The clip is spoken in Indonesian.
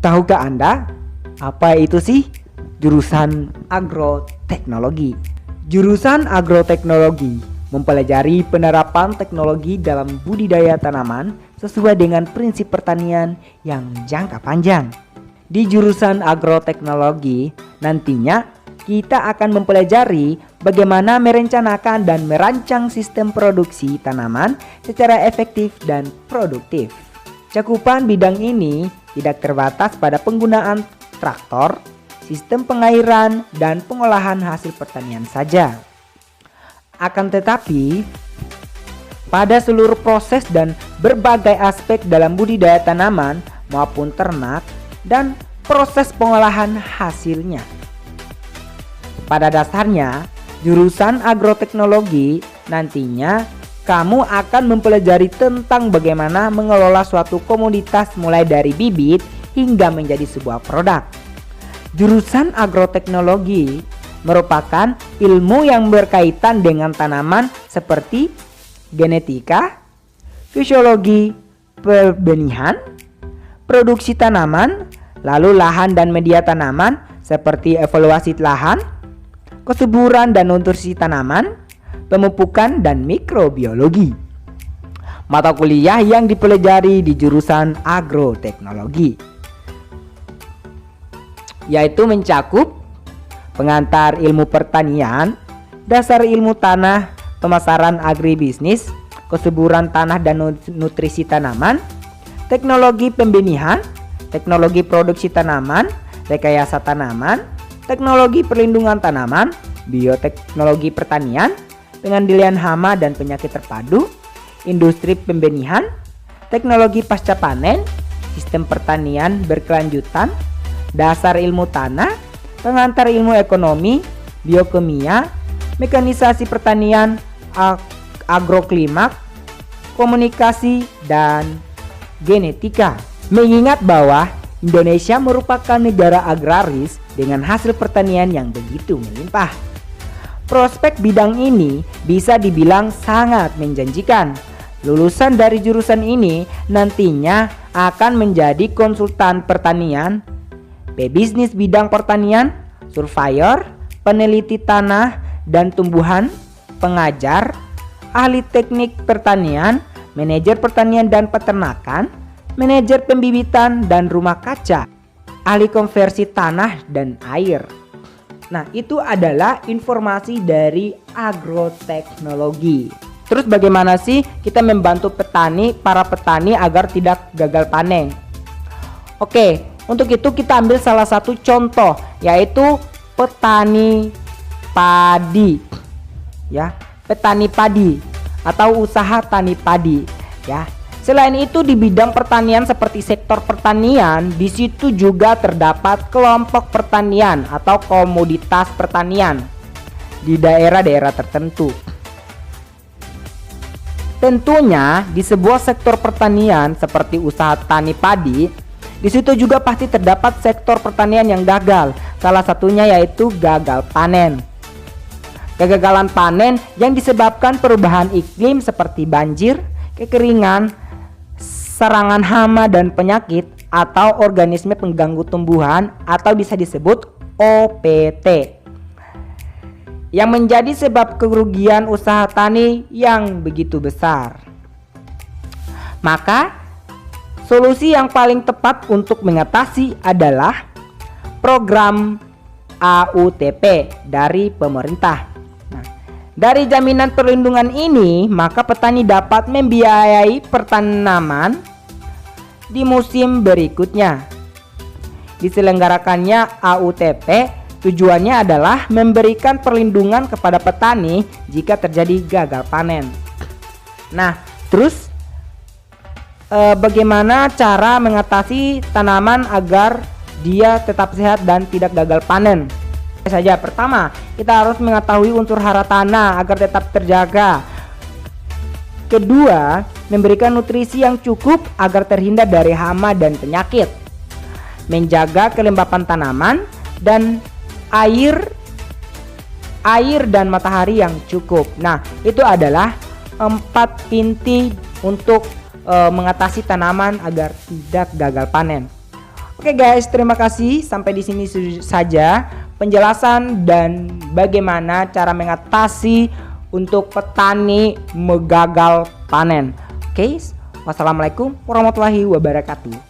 Tahukah Anda apa itu sih jurusan agroteknologi? Jurusan agroteknologi mempelajari penerapan teknologi dalam budidaya tanaman sesuai dengan prinsip pertanian yang jangka panjang. Di jurusan agroteknologi nantinya kita akan mempelajari bagaimana merencanakan dan merancang sistem produksi tanaman secara efektif dan produktif. Cakupan bidang ini tidak terbatas pada penggunaan traktor, sistem pengairan, dan pengolahan hasil pertanian saja. Akan tetapi, pada seluruh proses dan berbagai aspek dalam budidaya tanaman maupun ternak dan proses pengolahan hasilnya. Pada dasarnya, jurusan agroteknologi nantinya kamu akan mempelajari tentang bagaimana mengelola suatu komoditas mulai dari bibit hingga menjadi sebuah produk. Jurusan agroteknologi merupakan ilmu yang berkaitan dengan tanaman seperti genetika, fisiologi pembenihan, produksi tanaman, lalu lahan dan media tanaman seperti evaluasi lahan, kesuburan dan nutrisi tanaman, pemupukan dan mikrobiologi. Mata kuliah yang dipelajari di jurusan agroteknologi yaitu mencakup pengantar ilmu pertanian, dasar ilmu tanah, pemasaran agribisnis, kesuburan tanah dan nutrisi tanaman, teknologi pembenihan, teknologi produksi tanaman, rekayasa tanaman, teknologi perlindungan tanaman, bioteknologi pertanian, pengendalian hama dan penyakit terpadu, industri pembenihan, teknologi pasca panen, sistem pertanian berkelanjutan, dasar ilmu tanah, pengantar ilmu ekonomi, biokimia, mekanisasi pertanian, agroklimak, komunikasi, dan genetika. Mengingat bahwa Indonesia merupakan negara agraris dengan hasil pertanian yang begitu melimpah, prospek bidang ini bisa dibilang sangat menjanjikan. Lulusan dari jurusan ini nantinya akan menjadi konsultan pertanian, pebisnis bidang pertanian, surveyor, peneliti tanah dan tumbuhan, pengajar, ahli teknik pertanian, manajer pertanian dan peternakan, manajer pembibitan dan rumah kaca, ahli konversi tanah dan air. Nah, itu adalah informasi dari agroteknologi. Terus bagaimana sih kita membantu para petani agar tidak gagal panen? Oke, untuk itu kita ambil salah satu contoh, yaitu petani padi. Ya, petani padi atau usaha tani padi, ya. Selain itu di bidang pertanian seperti sektor pertanian, di situ juga terdapat kelompok pertanian atau komoditas pertanian di daerah-daerah tertentu. Tentunya di sebuah sektor pertanian seperti usaha tani padi, di situ juga pasti terdapat sektor pertanian yang gagal. Salah satunya yaitu gagal panen. Kegagalan panen yang disebabkan perubahan iklim seperti banjir, kekeringan, serangan hama dan penyakit atau organisme pengganggu tumbuhan atau bisa disebut OPT, yang menjadi sebab kerugian usaha tani yang begitu besar. Maka solusi yang paling tepat untuk mengatasi adalah program AUTP dari pemerintah. Nah, dari jaminan perlindungan ini, maka petani dapat membiayai pertanaman di musim berikutnya. Diselenggarakannya AUTP tujuannya adalah memberikan perlindungan kepada petani jika terjadi gagal panen. Nah, terus bagaimana cara mengatasi tanaman agar dia tetap sehat dan tidak gagal panen? Saja, pertama, kita harus mengetahui unsur hara tanah agar tetap terjaga. Kedua, memberikan nutrisi yang cukup agar terhindar dari hama dan penyakit. Menjaga kelembapan tanaman dan air dan matahari yang cukup. Nah, itu adalah 4 inti untuk mengatasi tanaman agar tidak gagal panen. Oke guys, terima kasih. Sampai di sini saja penjelasan dan bagaimana cara mengatasi untuk petani gagal panen. Oke, wassalamualaikum warahmatullahi wabarakatuh.